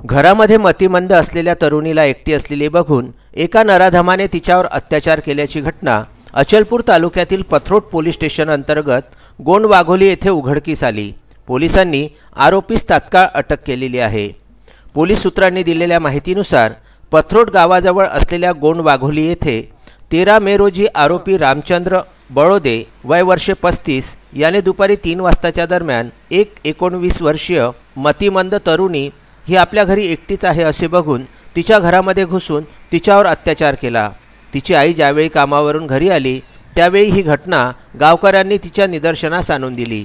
घरामध्ये मतिमंद असलेल्या तरुणीला एकटी असलेली बघून एका नराधमाने तिच्यावर अत्याचार केल्याची घटना अचलपूर तालुक्यातील पथरोट पोलीस स्टेशन अंतर्गत गोंडवाघोली येथे उघडकीस आली। पोलिसांनी आरोपीस तात्काळ अटक केलेली आहे। पोलीस सूत्रांनी दिलेल्या माहितीनुसार पथरोट गावाजवळ असलेल्या गोंडवाघोली येथे 13 मे रोजी आरोपी रामचंद्र बळोदे वय वर्षे 35 याने दुपारी 3 वाजताच्या दरम्यान एक 19 वर्षीय मतिमंद तरुणी ही आपल्या घरी एकटीच आहे असे बघून तिच्या घरामध्ये घुसून तिच्यावर अत्याचार केला। तिची आई ज्यावेळी कामावरून घरी आली त्यावेळी ही घटना गावकऱ्यांनी तिच्या निदर्शनास आणून दिली।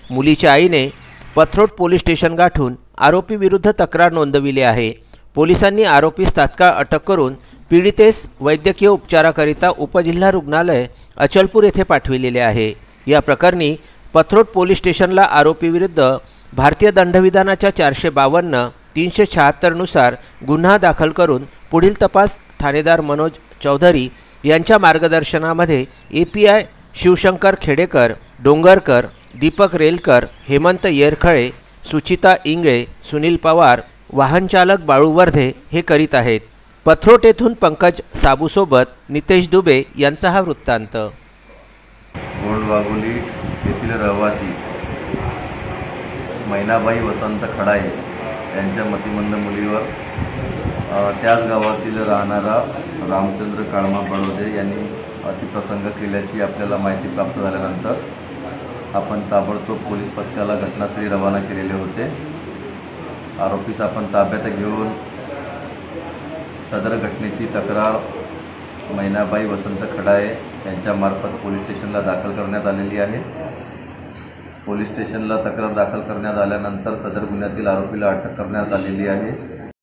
मुलीच्या आईने पथरोट पोलीस स्टेशन गाठून आरोपी विरुद्ध तक्रार नोंदविली आहे। पोलिसांनी आरोपीस तात्काळ अटक करून पीडितेस वैद्यकीय उपचाराकरिता उपजिल्हा रुग्णालय अचलपूर येथे पाठविलेले आहे। या प्रकरणी पथरोट पोलीस स्टेशनला आरोपी विरुद्ध भारतीय दंडविधानाच्या 452, 376 नुसार गुन्हा दाखल करून पुढील तपास ठाणेदार मनोज चौधरी यांच्या मार्गदर्शनामध्ये API शिवशंकर खेडेकर, डोंगरकर, दीपक रेलकर, हेमंत येरखळे, सुचिता इंगळे, सुनील पवार, वाहनचालक बाळू वर्धे हे करीत आहेत। पथरोट येथून पंकज साबूसोबत नितेश दुबे यांचा हा वृत्तांत। गोंडवाघोली येथील रहिवासी मैनाबाई वसंत खडाळे यांच्या मतिमंद मुलीवर त्याच गावातील राहणारा रामचंद्र काळमा बळोदे यांनी अतिप्रसंग केल्याची आपल्याला माहिती प्राप्त झाल्यानंतर आपण ताबडतोब पोलीस पथकाला घटनास्थळी रवाना केलेले होते। आरोपीस आपण ताब्यात घेऊन सदर घटनेची तक्रार मैनाबाई वसंत खडाळे यांच्यामार्फत पोलीस स्टेशनला दाखल करण्यात आलेली आहे। पोलीस स्टेशनला तक्रार दाखल करण्यात आल्यानंतर सदर गुन्ह्यातील आरोपीला अटक करण्यात आलेली आहे।